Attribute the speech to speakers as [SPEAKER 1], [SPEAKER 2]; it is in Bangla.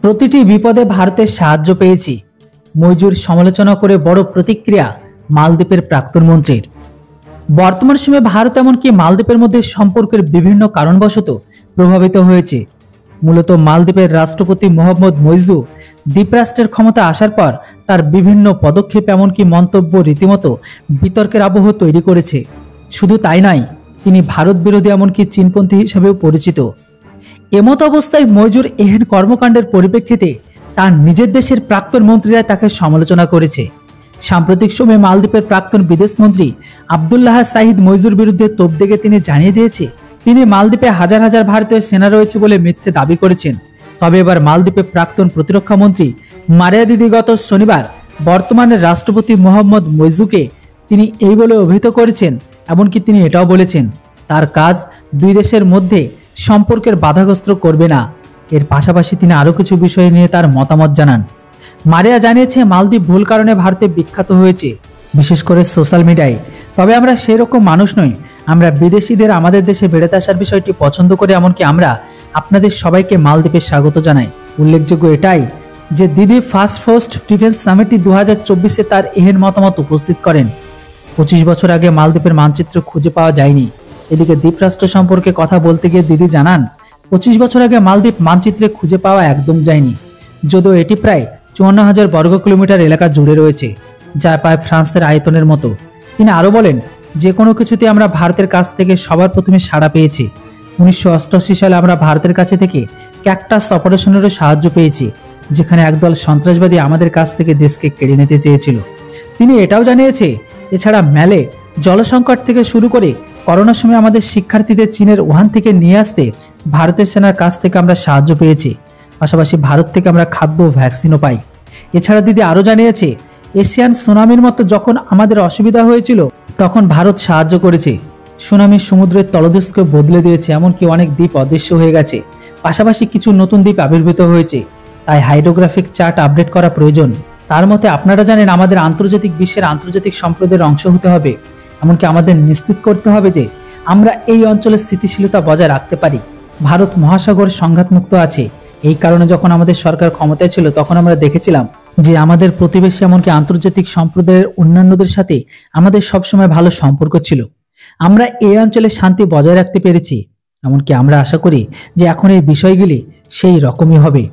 [SPEAKER 1] প্রতিটি বিপদে ভারতের সাহায্য পেয়েছি। মইজুর সমালোচনা করে বড় প্রতিক্রিয়া মালদ্বীপের প্রাক্তন মন্ত্রীর। বর্তমান সময়ে ভারত এমনকি মালদ্বীপের মধ্যে সম্পর্কের বিভিন্ন কারণবশত প্রভাবিত হয়েছে। মূলত মালদ্বীপের রাষ্ট্রপতি মোহাম্মদ মইজু দ্বীপরাষ্ট্রের ক্ষমতা আসার পর তার বিভিন্ন পদক্ষেপ এমনকি মন্তব্য রীতিমতো বিতর্কের আবহ তৈরি করেছে। শুধু তাই নয়, তিনি ভারত বিরোধী এমনকি চীনপন্থী হিসেবেও পরিচিত। এমত অবস্থায় মইজুর এহেন কর্মকাণ্ডের পরিপ্রেক্ষিতে তার নিজের দেশের প্রাক্তন মন্ত্রীরা তাকে সমালোচনা করেছে। সাম্প্রতিক সময়ে মালদ্বীপের প্রাক্তন বিদেশমন্ত্রী আবদুল্লাহ সাহিদ মইজুর বিরুদ্ধে তোপ দেগে তিনি জানিয়ে দিয়েছে তিনি মালদ্বীপে হাজার হাজার ভারতীয় সেনা রয়েছে বলে মিথ্যে দাবি করেছেন। তবে এবার মালদ্বীপের প্রাক্তন প্রতিরক্ষা মন্ত্রী মারিয়া দিদি গত শনিবার বর্তমানের রাষ্ট্রপতি মোহাম্মদ মইজুকে তিনি এই বলে অভিহিত করেছেন। এমনকি তিনি এটাও বলেছেন তার কাজ দুই দেশের মধ্যে সম্পর্কের বাধাগ্রস্ত করবে না। এর পাশাপাশি তিনি আরও কিছু বিষয় নিয়ে তার মতামত জানান। মারিয়া জানিয়েছে মালদ্বীপ ভুল কারণে ভারতে বিখ্যাত হয়েছে, বিশেষ করে সোশ্যাল মিডিয়ায়। তবে আমরা সেই রকম মানুষ নই। আমরা বিদেশিদের আমাদের দেশে বেড়াতে আসার বিষয়টি পছন্দ করে, এমনকি আমরা আপনাদের সবাইকে মালদ্বীপে স্বাগত জানাই। উল্লেখযোগ্য এটাই যে দিদি ফার্স্ট ফোর্স ডিফেন্স সামিটটি 2024-এ তার এহেন মতামত উপস্থিত করেন। 25 বছর আগে মালদ্বীপের মানচিত্র খুঁজে পাওয়া যায়নি। এদিকে দ্বীপরাষ্ট্র সম্পর্কে কথা বলতে গিয়ে দিদি জানান 25 বছর আগে মালদ্বীপ মানচিত্রে খুঁজে পাওয়া একদম যায়নি, যদিও এটি প্রায় 54,000 বর্গ কিলোমিটার এলাকা জুড়ে রয়েছে, যা প্রায় ফ্রান্সের আয়তনের মতো। তিনি আরও বলেন যে কোনো কিছুতে আমরা ভারতের কাছ থেকে সবার প্রথমে সাড়া পেয়েছি। 1988 সালে আমরা ভারতের কাছে থেকে ক্যাকটাস অপারেশনেরও সাহায্য পেয়েছি, যেখানে একদল সন্ত্রাসবাদী আমাদের কাছ থেকে দেশকে কেড়ে নিতে চেয়েছিল। তিনি এটাও জানিয়েছে এছাড়া ম্যালে জলসংকট থেকে শুরু করে করোনার সময় আমাদের শিক্ষার্থীদের চীনের উহান থেকে নিয়ে আসতে ভারতের সেনার কাছ থেকে আমরা সাহায্য পেয়েছি। পাশাপাশি ভারত থেকে আমরা খাদ্য ও ভ্যাকসিনও পাই। এছাড়া দিদি আরও জানিয়েছে এশিয়ান সুনামির মতো যখন আমাদের অসুবিধা হয়েছিল তখন ভারত সাহায্য করেছে। সুনামি সমুদ্রের তলদেশকে বদলে দিয়েছে, এমনকি অনেক দ্বীপ অদৃশ্য হয়ে গেছে। পাশাপাশি কিছু নতুন দ্বীপ আবির্ভূত হয়েছে, তাই হাইড্রোগ্রাফিক চার্ট আপডেট করা প্রয়োজন। তার মতে আপনারা জানেন আমাদের আন্তর্জাতিক বিশ্বের আন্তর্জাতিক সম্প্রদায়ের অংশ হতে হবে, এমনকি আমাদের নিশ্চিত করতে হবে যে আমরা এই অঞ্চলের স্থিতিশীলতা বজায় রাখতে পারি। ভারত মহাসাগর সংঘাতমুক্ত আছে। এই কারণে যখন আমাদের সরকার ক্ষমতায় ছিল তখন আমরা দেখেছিলাম যে আমাদের প্রতিবেশী এমনকি আন্তর্জাতিক সম্প্রদায়ের অন্যান্যদের সাথে আমাদের সবসময় ভালো সম্পর্ক ছিল। আমরা এই অঞ্চলে শান্তি বজায় রাখতে পেরেছি, এমনকি আমরা আশা করি যে এখন এই বিষয়গুলি সেই রকমই হবে।